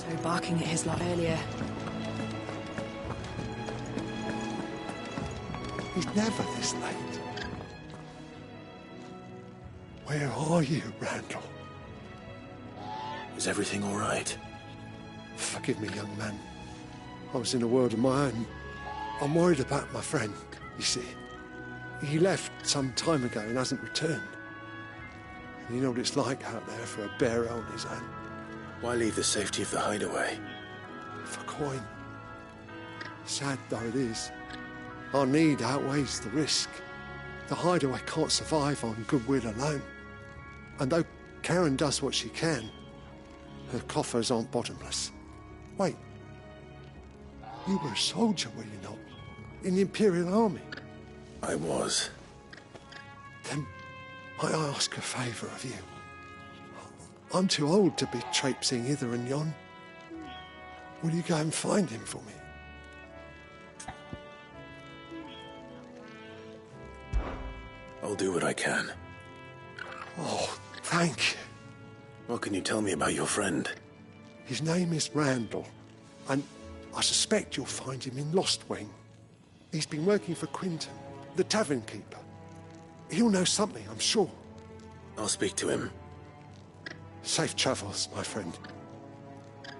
They were barking at his lot earlier. He's never this late. Where are you, Randall? Is everything all right? Forgive me, young man. I was in a world of my own. I'm worried about my friend, you see. He left some time ago and hasn't returned. And you know what it's like out there for a bearer on his own. Why leave the safety of the hideaway? For coin. Sad though it is, our need outweighs the risk. The hideaway can't survive on goodwill alone. And though Karen does what she can, her coffers aren't bottomless. Wait. You were a soldier, were you not? In the Imperial Army? I was. Then might I ask a favour of you? I'm too old to be traipsing hither and yon. Will you go and find him for me? I'll do what I can. Oh, thank you. What can you tell me about your friend? His name is Randall, and I suspect you'll find him in Lostwing. He's been working for Quinton, the tavern keeper. He'll know something, I'm sure. I'll speak to him. Safe travels, my friend.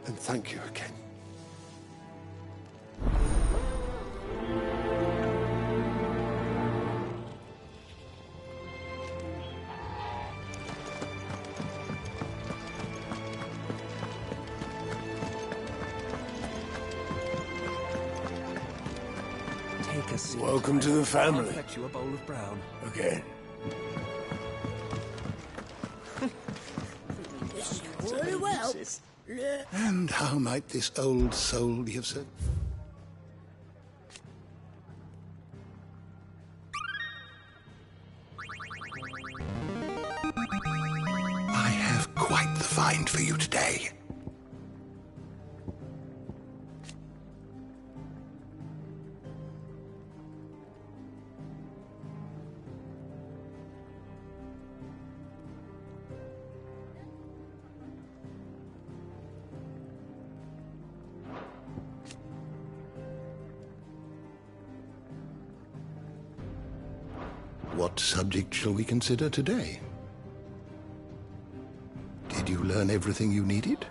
And thank you again. Take a seat. Welcome to the family. I'll fetch you a bowl of brown. Okay. Very well. And how might this old soul be of service? I have quite the find for you today. What subject shall we consider today? Did you learn everything you needed?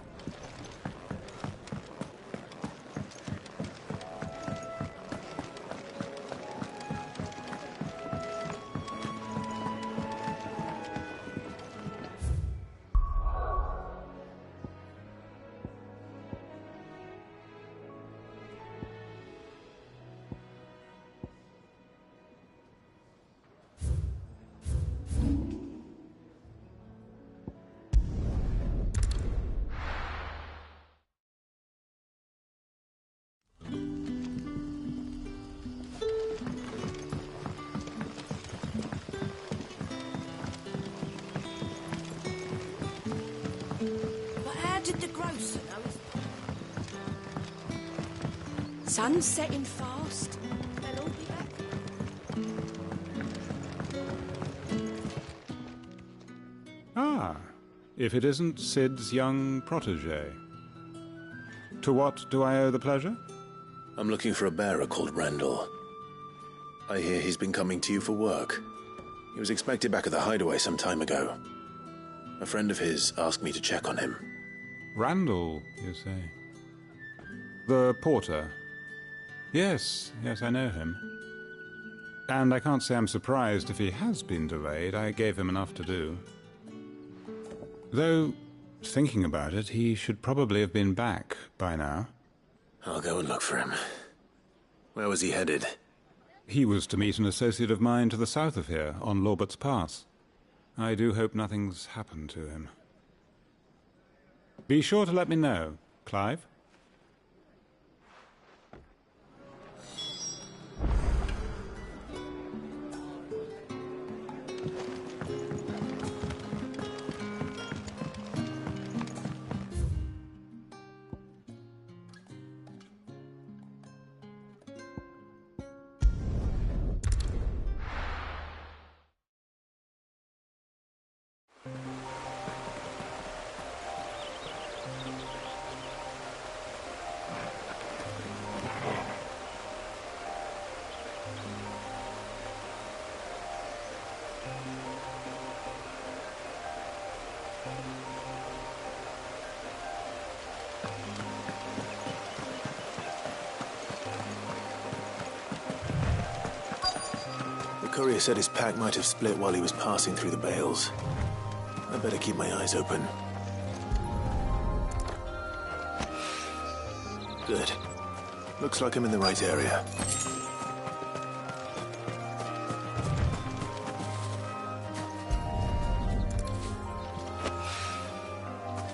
But how did the grocer know? Sun's setting fast. They'll all be back. Ah, if it isn't Sid's young protege. To what do I owe the pleasure? I'm looking for a bearer called Randall. I hear he's been coming to you for work. He was expected back at the hideaway some time ago. A friend of his asked me to check on him. Randall, you say? The porter? Yes, I know him. And I can't say I'm surprised if he has been delayed. I gave him enough to do. Though, thinking about it, he should probably have been back by now. I'll go and look for him. Where was he headed? He was to meet an associate of mine to the south of here, on Lorbert's Pass. I do hope nothing's happened to him. Be sure to let me know, Clive. The courier said his pack might have split while he was passing through the bales. I better keep my eyes open. Good. Looks like I'm in the right area.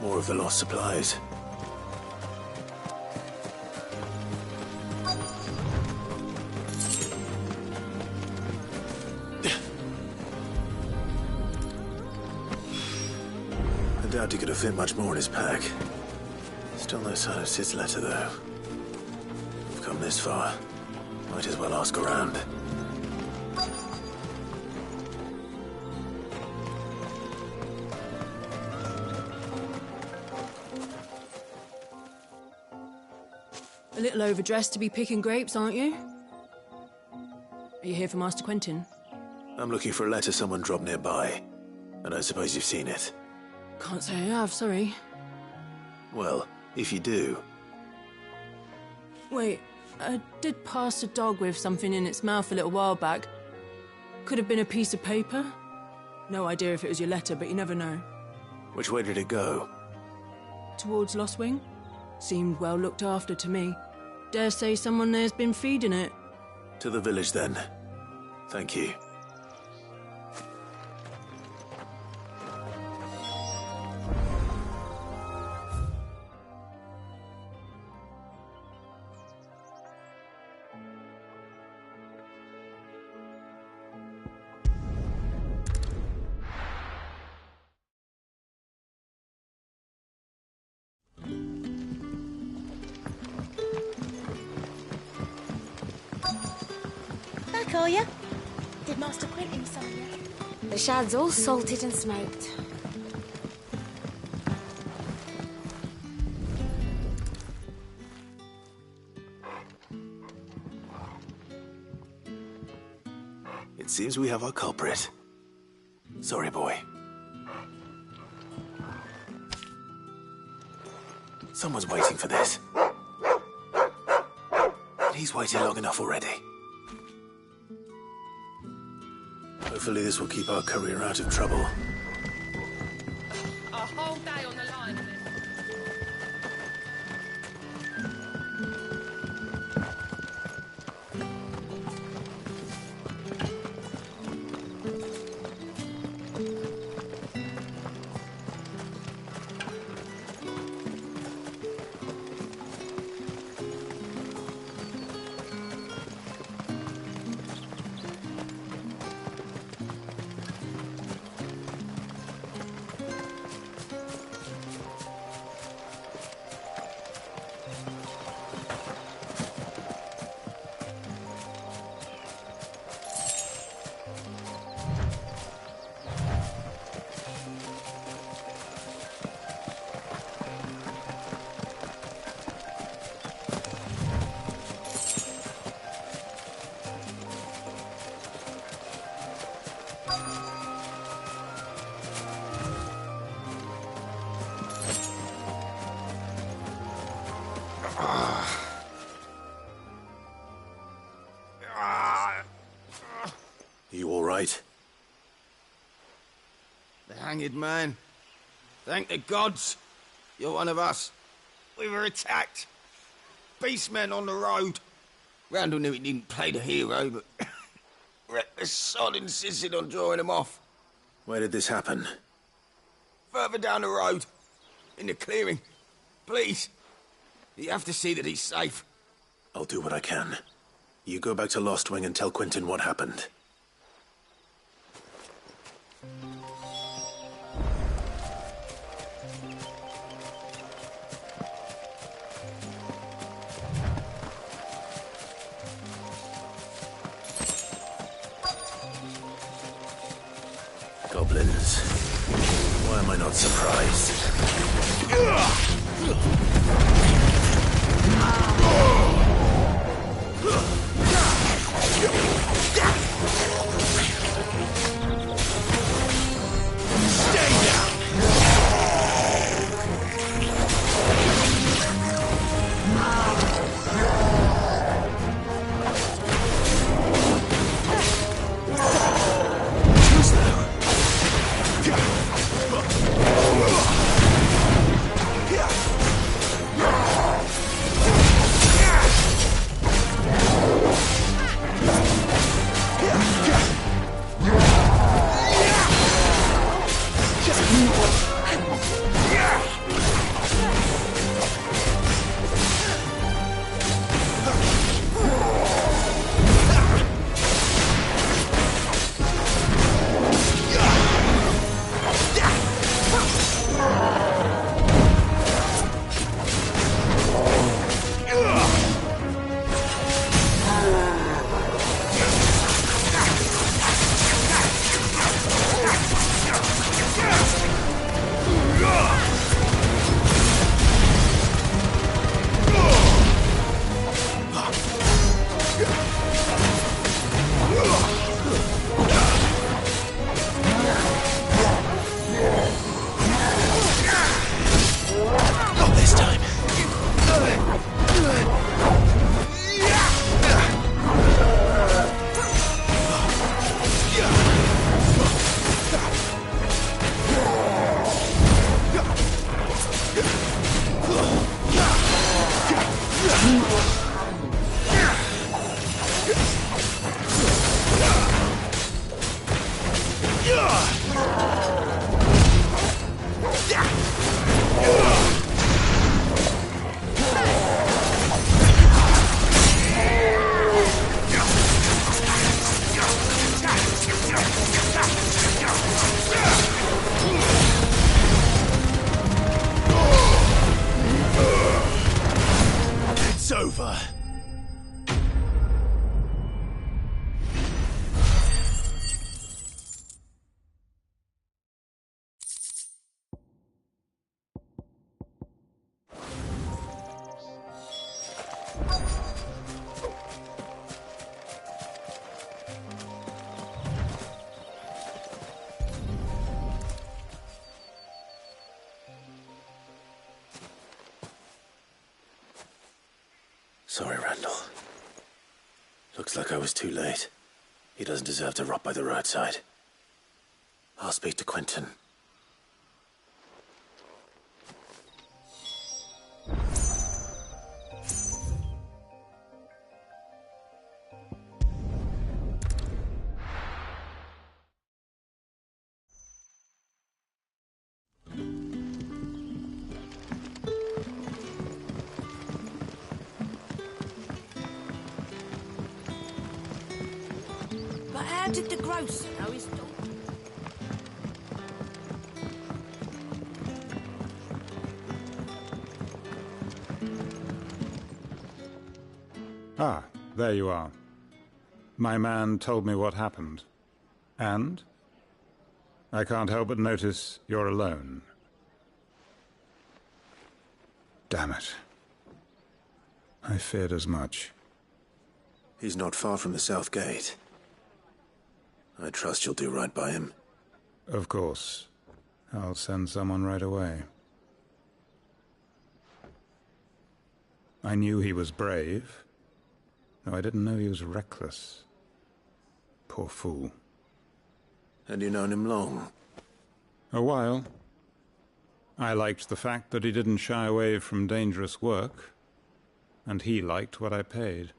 More of the lost supplies. I doubt he could have fit much more in his pack. Still no sign of Sid's letter, though. We've come this far. Might as well ask around. A little overdressed to be picking grapes, aren't you? Are you here for Master Quentin? I'm looking for a letter someone dropped nearby. And I suppose you've seen it. Can't say I have, sorry. Well, if you do... Wait, I did pass a dog with something in its mouth a little while back. Could have been a piece of paper. No idea if it was your letter, but you never know. Which way did it go? Towards Lost Wing? Seemed well looked after to me. Dare say someone there's been feeding it. To the village, then. Thank you. Back, are you? Did Master Quentin summon you? The shad's all salted and smoked. It seems we have our culprit. Sorry, boy. Someone's waiting for this. He's waited long enough already. Hopefully this will keep our courier out of trouble. A whole day on the line. You all right? The hanged man. Thank the gods. You're one of us. We were attacked. Beastmen on the road. Randall knew he didn't play the hero, but reckless sod insisted on drawing him off. Where did this happen? Further down the road. In the clearing. Please. You have to see that he's safe. I'll do what I can. You go back to Lost Wing and tell Quentin what happened. Goblins. Why am I not surprised? Sorry, Randall. Looks like I was too late. He doesn't deserve to rot by the roadside. I'll speak to Quentin. But how did the grocer know his daughter? Ah, there you are. My man told me what happened. And? I can't help but notice you're alone. Damn it. I feared as much. He's not far from the South Gate. I trust you'll do right by him. Of course. I'll send someone right away. I knew he was brave, though I didn't know he was reckless. Poor fool. And you known him long? A while. I liked the fact that he didn't shy away from dangerous work, and he liked what I paid.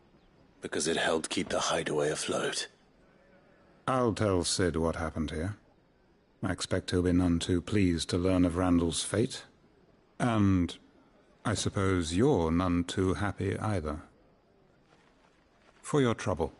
Because it helped keep the hideaway afloat. I'll tell Sid what happened here. I expect he'll be none too pleased to learn of Randall's fate. And I suppose you're none too happy either. For your trouble.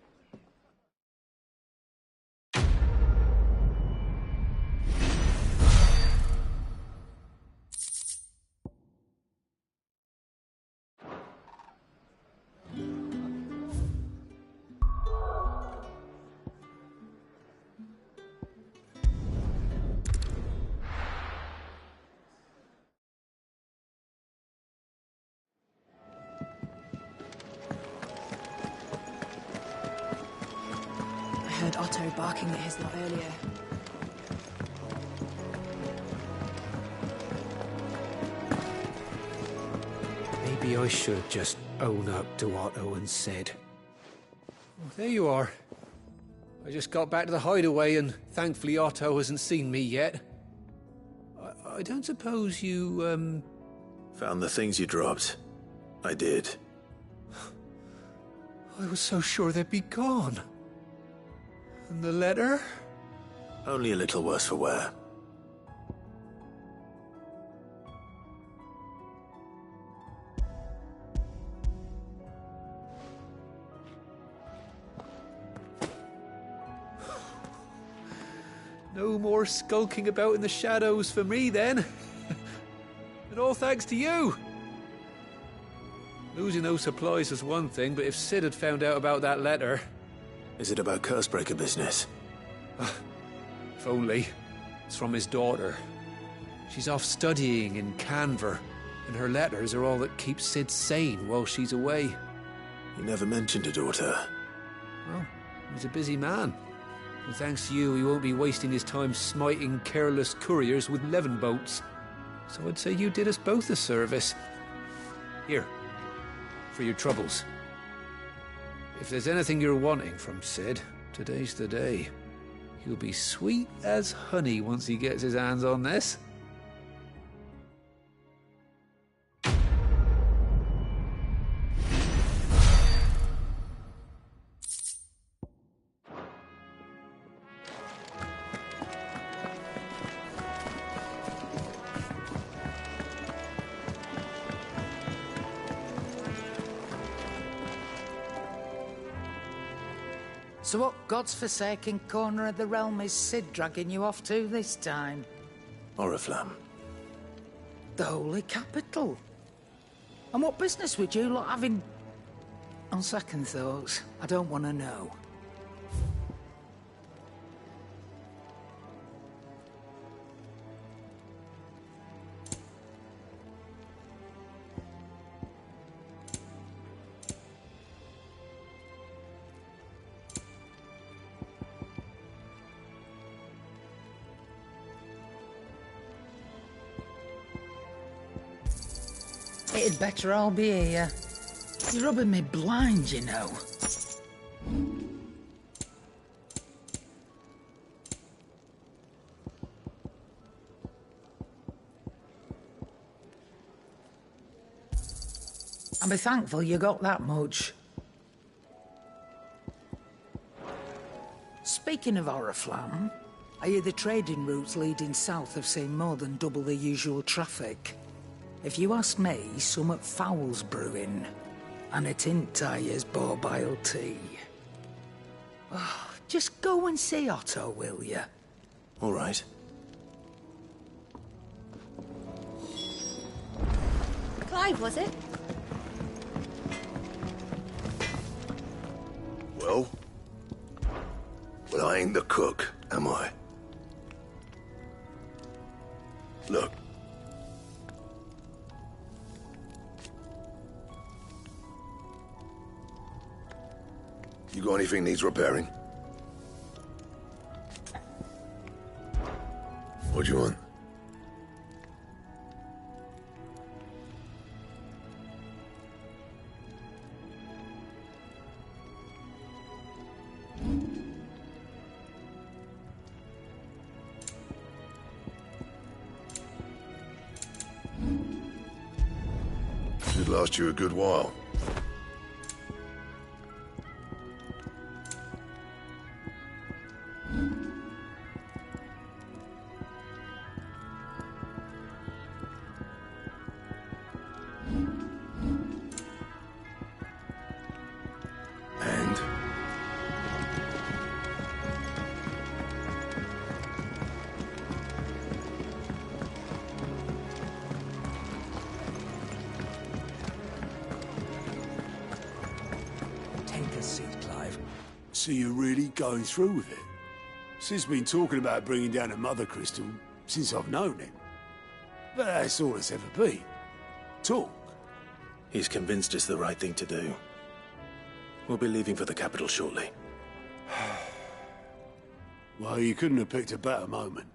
I heard Otto barking at his lot earlier. Maybe I should just own up to Otto and Sid. Well, there you are. I just got back to the hideaway and thankfully Otto hasn't seen me yet. I don't suppose you, Found the things you dropped. I did. I was so sure they'd be gone. And the letter? Only a little worse for wear. No more skulking about in the shadows for me, then. And all thanks to you. Losing those supplies is one thing, but if Sid had found out about that letter... Is it about Cursebreaker business? If only. It's from his daughter. She's off studying in Canver, and her letters are all that keeps Sid sane while she's away. You never mentioned a daughter. Well, he's a busy man. And thanks to you, he won't be wasting his time smiting careless couriers with levin boats. So I'd say you did us both a service. Here, for your troubles. If there's anything you're wanting from Sid, today's the day. He'll be sweet as honey once he gets his hands on this. So what god's-forsaken corner of the realm is Sid dragging you off to this time? Oriflamme. The Holy Capital. And what business would you lot having... On second thoughts, I don't want to know. It'd better all be here. He's rubbing me blind, you know. I'll be thankful you got that much. Speaking of Oriflamme, I hear the trading routes leading south have seen more than double the usual traffic. If you ask me, summat foul's brewing. And it ain't Tyre's borbile tea. Oh, just go and see Otto, will you? All right. Clive, was it? Well? Well, I ain't the cook, am I? Look. You got anything needs repairing? What do you want? Should last you a good while. So you're really going through with it? Sid's been talking about bringing down a Mother Crystal since I've known him. But that's all it's ever been. Talk. He's convinced it's the right thing to do. We'll be leaving for the capital shortly. Well, you couldn't have picked a better moment.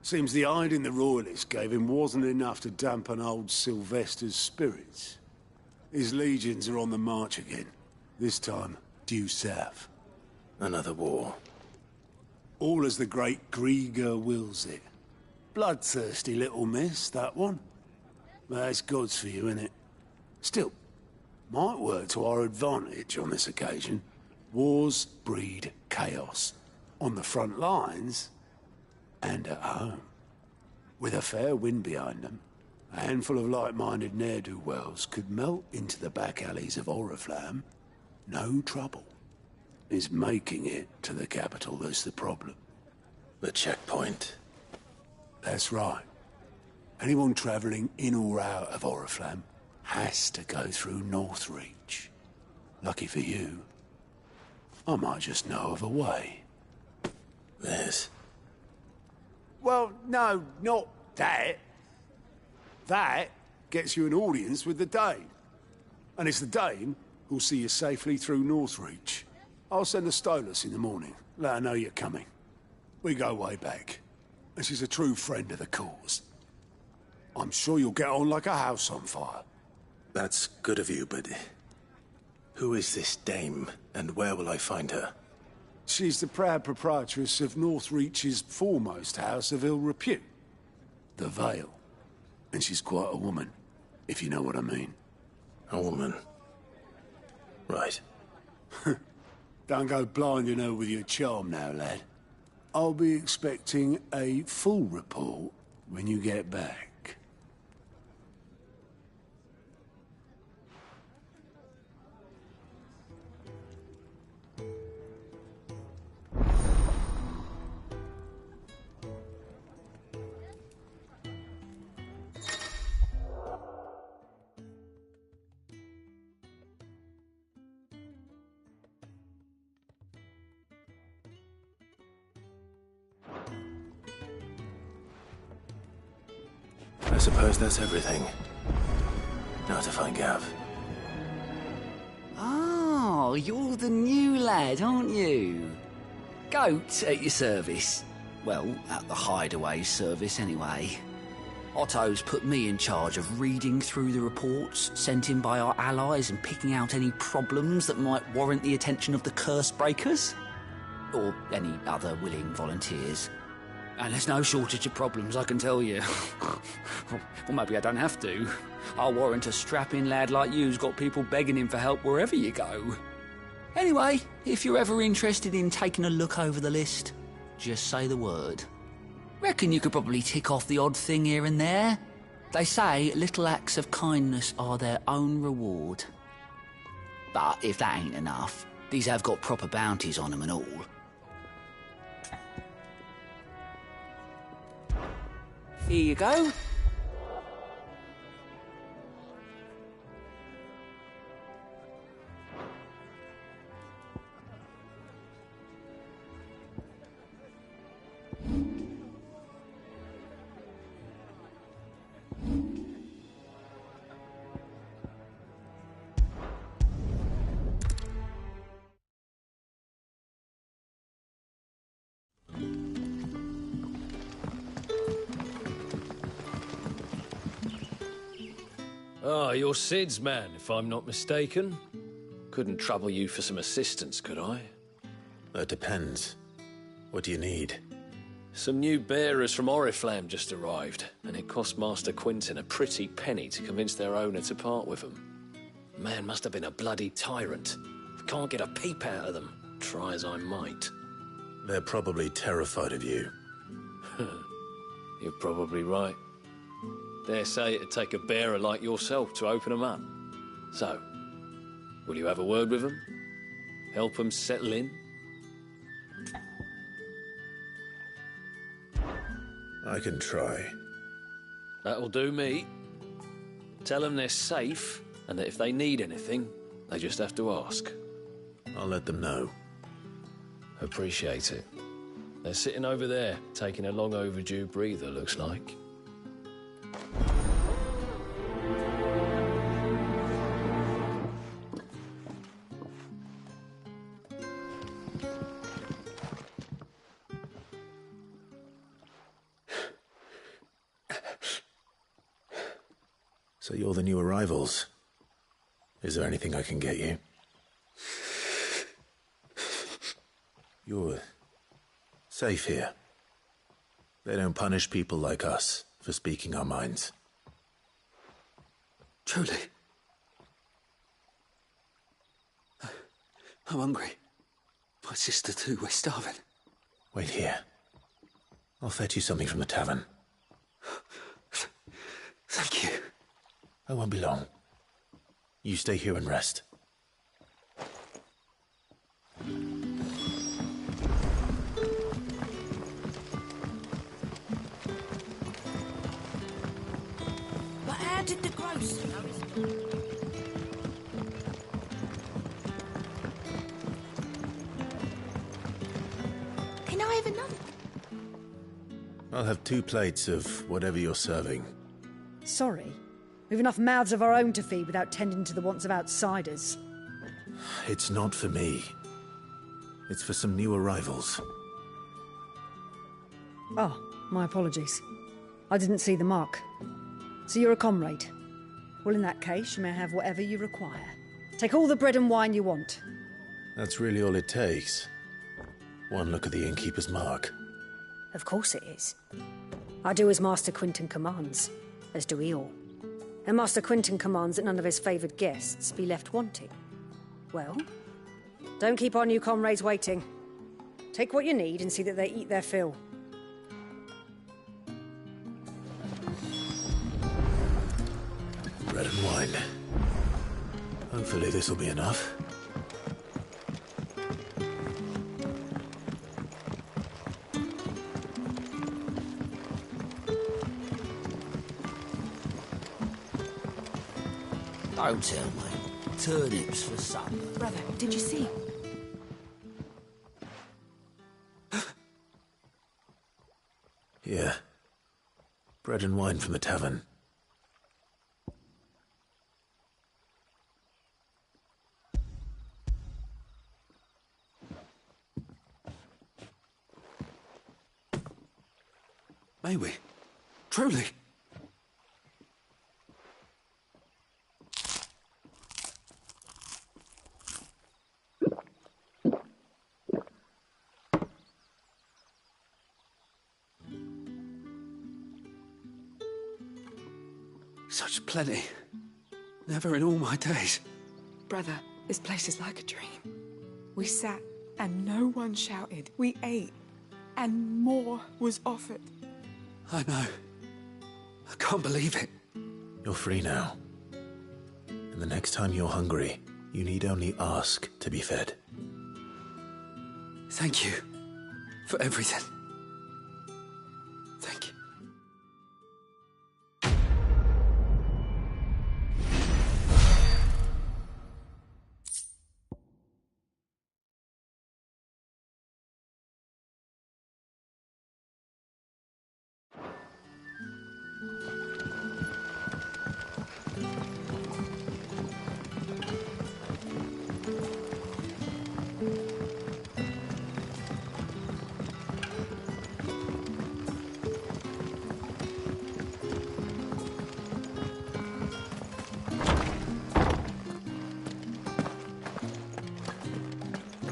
Seems the hiding the Royalists gave him wasn't enough to dampen old Sylvester's spirits. His legions are on the march again. This time, due south. Another war. All as the great Grieger wills it. Bloodthirsty little miss, that one. That's God's for you, innit? Still, might work to our advantage on this occasion. Wars breed chaos. On the front lines, and at home. With a fair wind behind them, a handful of like-minded ne'er-do-wells could melt into the back alleys of Oriflamme. No trouble. Is making it to the capital that's the problem. The checkpoint. That's right. Anyone travelling in or out of Oriflamme has to go through Northreach. Lucky for you, I might just know of a way. This? Well, no, not that. That gets you an audience with the Dame. And it's the Dame who'll see you safely through Northreach. I'll send a Stolas in the morning. Let her know you're coming. We go way back. And she's a true friend of the cause. I'm sure you'll get on like a house on fire. That's good of you, but... who is this Dame, and where will I find her? She's the proud proprietress of Northreach's foremost house of ill repute. The Vale. And she's quite a woman, if you know what I mean. A woman? Right. Don't go blinding her with your charm now, lad. I'll be expecting a full report when you get back. I suppose that's everything. Now to find Gav. Oh, you're the new lad, aren't you? Goat at your service. Well, at the Hideaway service, anyway. Otto's put me in charge of reading through the reports sent in by our allies and picking out any problems that might warrant the attention of the curse breakers. Or any other willing volunteers. And there's no shortage of problems, I can tell you. Or maybe I don't have to. I'll warrant a strapping lad like you's got people begging him for help wherever you go. Anyway, if you're ever interested in taking a look over the list, just say the word. Reckon you could probably tick off the odd thing here and there. They say little acts of kindness are their own reward. But if that ain't enough, these have got proper bounties on them and all. Here you go. Ah, you're Sid's man, if I'm not mistaken. Couldn't trouble you for some assistance, could I? That depends. What do you need? Some new bearers from Oriflamme just arrived, and it cost Master Quinton a pretty penny to convince their owner to part with them. The man must have been a bloody tyrant. I can't get a peep out of them, try as I might. They're probably terrified of you. You're probably right. Dare say it'd take a bearer like yourself to open them up. So, will you have a word with them? Help them settle in? I can try. That'll do me. Tell them they're safe, and that if they need anything, they just have to ask. I'll let them know. Appreciate it. They're sitting over there, taking a long overdue breather, looks like. So you're the new arrivals. Is there anything I can get you? You're safe here. They don't punish people like us for speaking our minds. Truly. I'm hungry. My sister too, we're starving. Wait here. I'll fetch you something from the tavern. Thank you. I won't be long. You stay here and rest. But how did the grocer know his... Can I have another? I'll have 2 plates of whatever you're serving. Sorry. We've enough mouths of our own to feed without tending to the wants of outsiders. It's not for me. It's for some new arrivals. Oh, my apologies. I didn't see the mark. So you're a comrade. Well, in that case, you may have whatever you require. Take all the bread and wine you want. That's really all it takes. One look at the innkeeper's mark. Of course it is. I do as Master Quinton commands, as do we all. And Master Quinton commands that none of his favoured guests be left wanting. Well, don't keep our new comrades waiting. Take what you need and see that they eat their fill. Bread and wine. Hopefully this'll be enough. Don't tell me. Turnips for supper. Brother, did you see? Yeah. Bread and wine from the tavern. May we? Truly? Such plenty. Never in all my days. Brother, this place is like a dream. We sat and no one shouted. We ate and more was offered. I know. I can't believe it. You're free now. And the next time you're hungry, you need only ask to be fed. Thank you for everything. Thank you.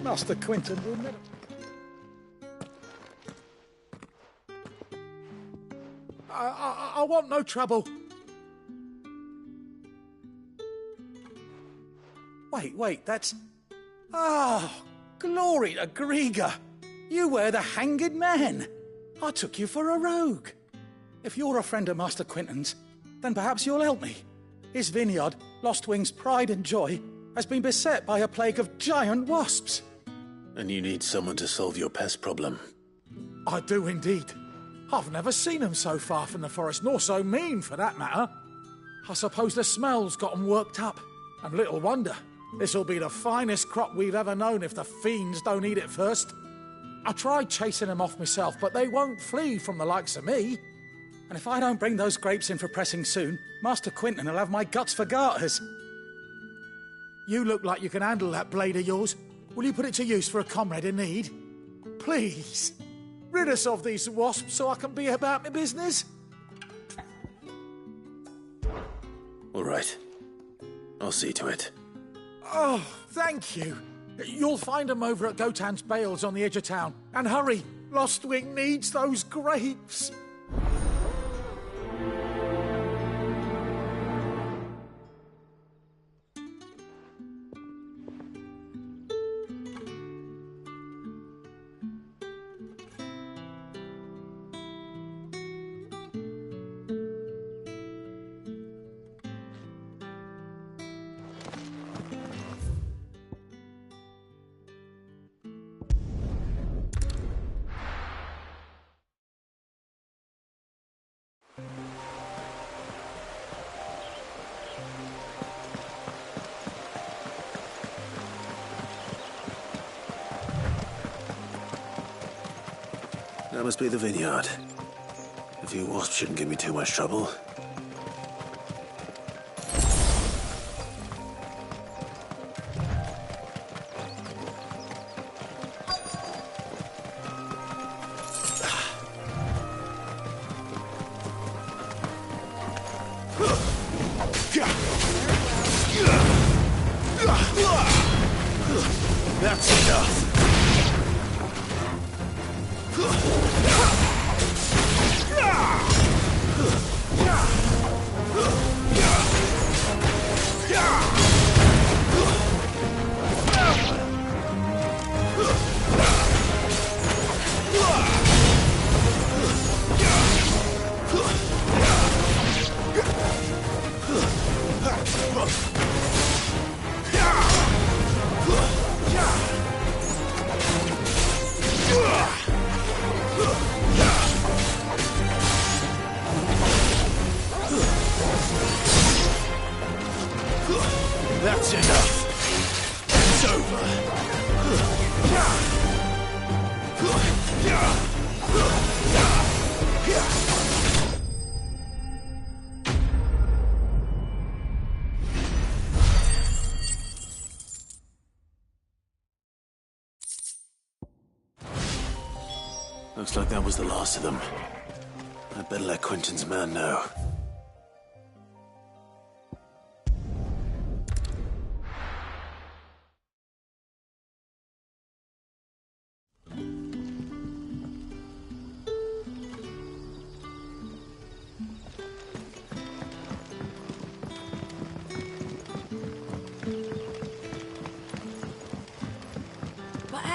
Master Quinton will never... I want no trouble. Wait, that's... Oh, glory to Grieger. You were the hanged man. I took you for a rogue. If you're a friend of Master Quinton's, then perhaps you'll help me. His vineyard, Lostwing's pride and joy, has been beset by a plague of giant wasps. And you need someone to solve your pest problem. I do indeed. I've never seen them so far from the forest, nor so mean, for that matter. I suppose the smell's got them worked up. And little wonder. This'll be the finest crop we've ever known if the fiends don't eat it first. I tried chasing them off myself, but they won't flee from the likes of me. And if I don't bring those grapes in for pressing soon, Master Quinton will have my guts for garters. You look like you can handle that blade of yours. Will you put it to use for a comrade in need? Please, rid us of these wasps so I can be about my business. All right. I'll see to it. Oh, thank you. You'll find them over at Gotan's Bales on the edge of town. And hurry, Lostwing needs those grapes. That must be the vineyard. A few wasps shouldn't give me too much trouble. That's enough. That's enough. It's over. Looks like that was the last of them. I'd better let Quinton's man know.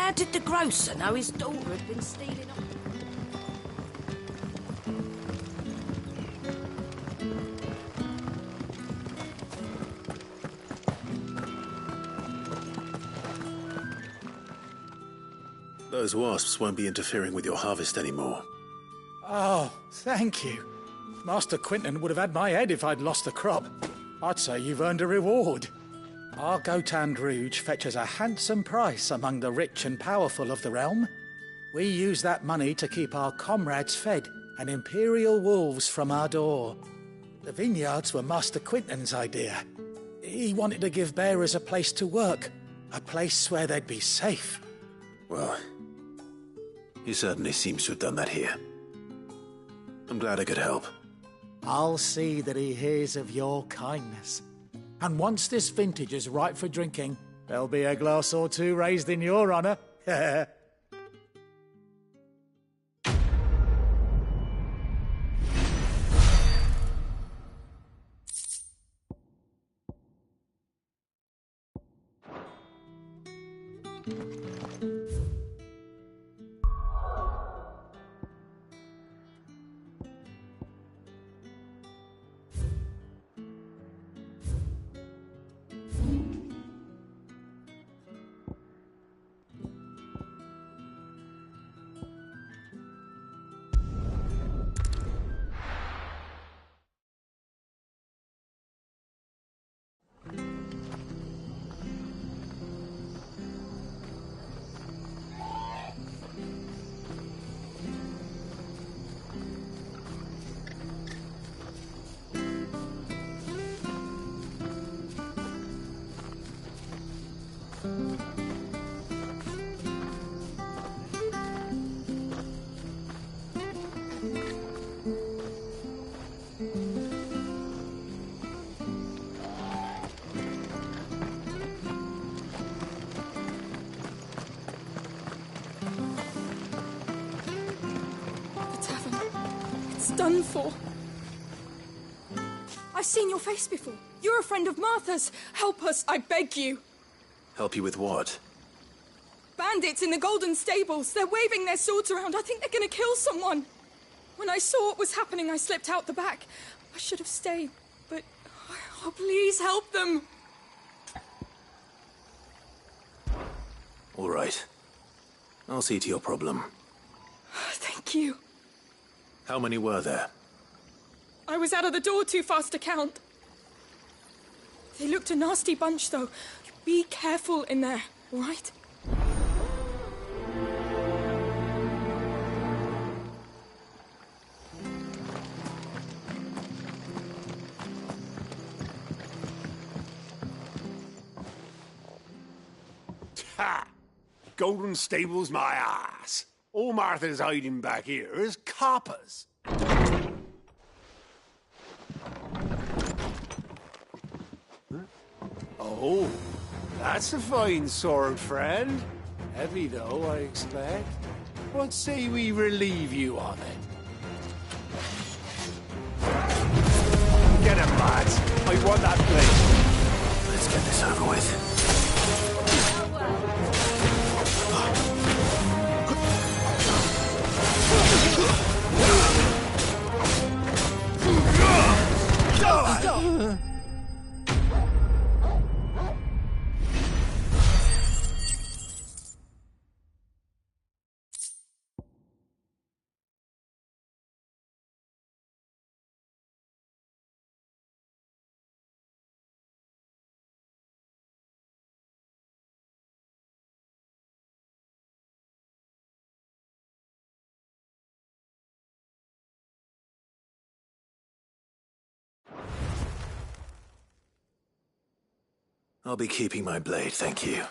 how did the grocer know his daughter had been stealing off? Those wasps won't be interfering with your harvest anymore. Oh, thank you. Master Quinton would have had my head if I'd lost the crop. I'd say you've earned a reward. Our Gotand Rouge fetches a handsome price among the rich and powerful of the realm. We use that money to keep our comrades fed and imperial wolves from our door. The vineyards were Master Quinton's idea. He wanted to give bearers a place to work, a place where they'd be safe. Well, he certainly seems to have done that here. I'm glad I could help. I'll see that he hears of your kindness. And once this vintage is ripe for drinking, there'll be a glass or two raised in your honour. Done for. I've seen your face before. You're a friend of Martha's. Help us, I beg you. Help you with what? Bandits in the Golden Stables. They're waving their swords around. I think they're going to kill someone. When I saw what was happening, I slipped out the back. I should have stayed, but... Oh, please help them. All right. I'll see to your problem. Thank you. How many were there? I was out of the door too fast to count. They looked a nasty bunch, though. Be careful in there, all right? Ha! Golden Stables, my ass. All Martha's hiding back here is coppers. Oh, that's a fine sword, friend. Heavy, though, I expect. What say we relieve you on it? Get him, lads. I want that place. Let's get this over with. I'll be keeping my blade, thank you.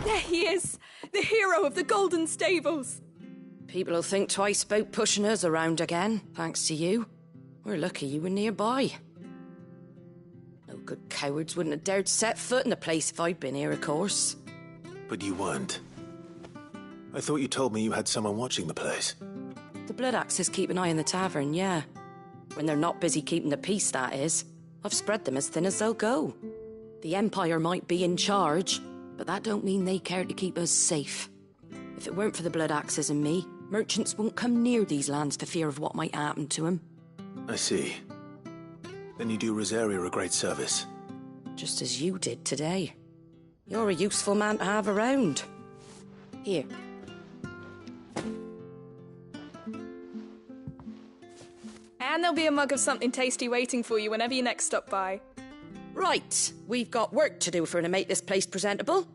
There he is! The hero of the Golden Stables! People will think twice about pushing us around again, thanks to you. We're lucky you were nearby. No good cowards wouldn't have dared set foot in the place if I'd been here, of course. But you weren't. I thought you told me you had someone watching the place. The Blood Axes keep an eye on the tavern, yeah. When they're not busy keeping the peace, that is. I've spread them as thin as they'll go. The Empire might be in charge, but that don't mean they care to keep us safe. If it weren't for the Blood Axes and me, merchants won't come near these lands for fear of what might happen to them. I see. Then you do Rosaria a great service. Just as you did today. You're a useful man to have around. Here. And there'll be a mug of something tasty waiting for you whenever you next stop by. Right, we've got work to do for to make this place presentable.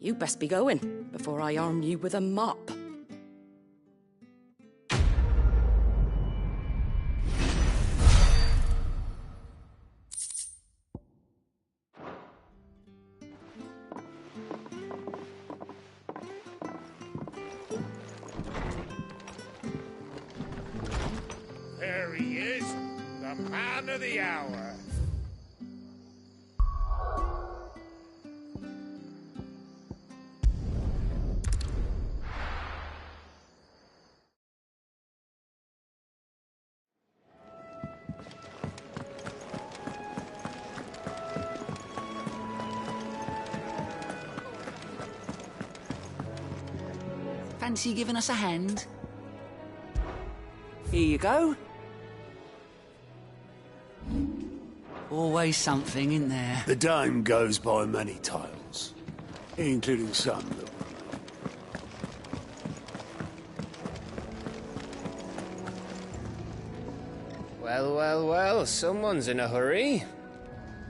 You best be going before I arm you with a mop. There he is, the man of the hour. Fancy giving us a hand? Here you go. Always something in there. The dame goes by many titles, including some that Well, well, well, someone's in a hurry.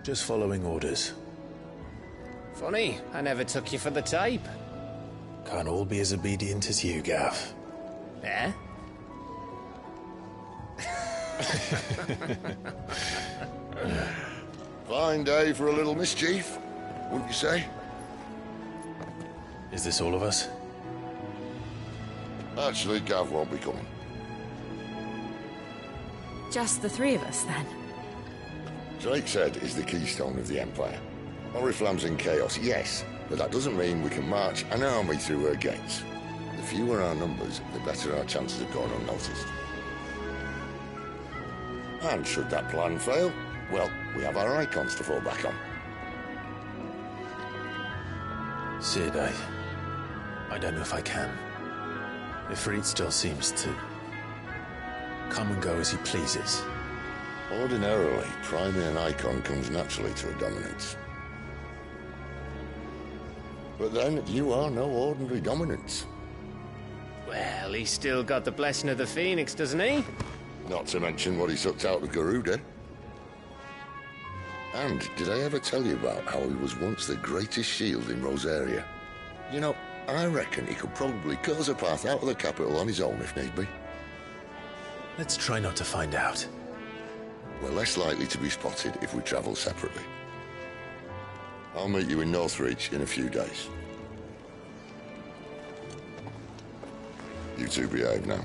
Just following orders. Funny, I never took you for the type. Can't all be as obedient as you, Gav. Eh? Fine day for a little mischief, wouldn't you say? Is this all of us? Actually, Gav won't be coming. Just the three of us, then? Drake's Head is the keystone of the Empire. Oriflamme's in chaos, yes, but that doesn't mean we can march an army through her gates. The fewer our numbers, the better our chances of going unnoticed. And should that plan fail, well, we have our icons to fall back on. Sid, I don't know if I can. Ifrit still seems to come and go as he pleases. Ordinarily, priming an icon comes naturally to a dominance. But then, you are no ordinary dominance. Well, he's still got the blessing of the Phoenix, doesn't he? Not to mention what he sucked out of Garuda. And did I ever tell you about how he was once the greatest shield in Rosaria? You know, I reckon he could probably cut us a path out of the capital on his own if need be. Let's try not to find out. We're less likely to be spotted if we travel separately. I'll meet you in Northreach in a few days. You two behave now.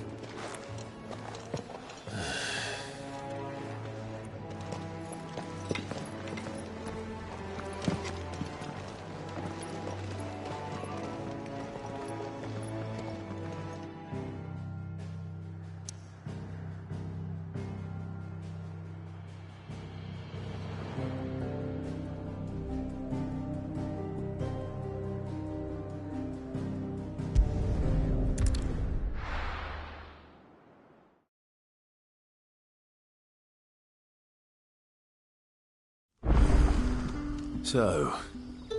So,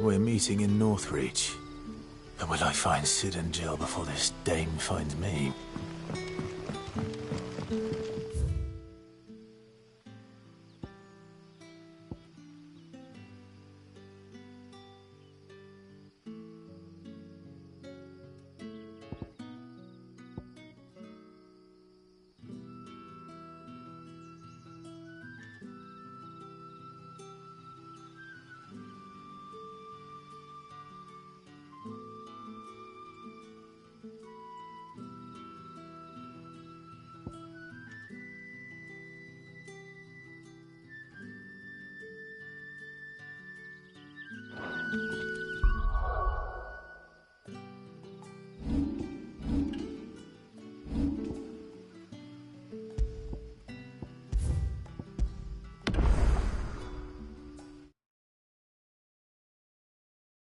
we're meeting in Northreach. But will I find Sid and Jill before this dame finds me?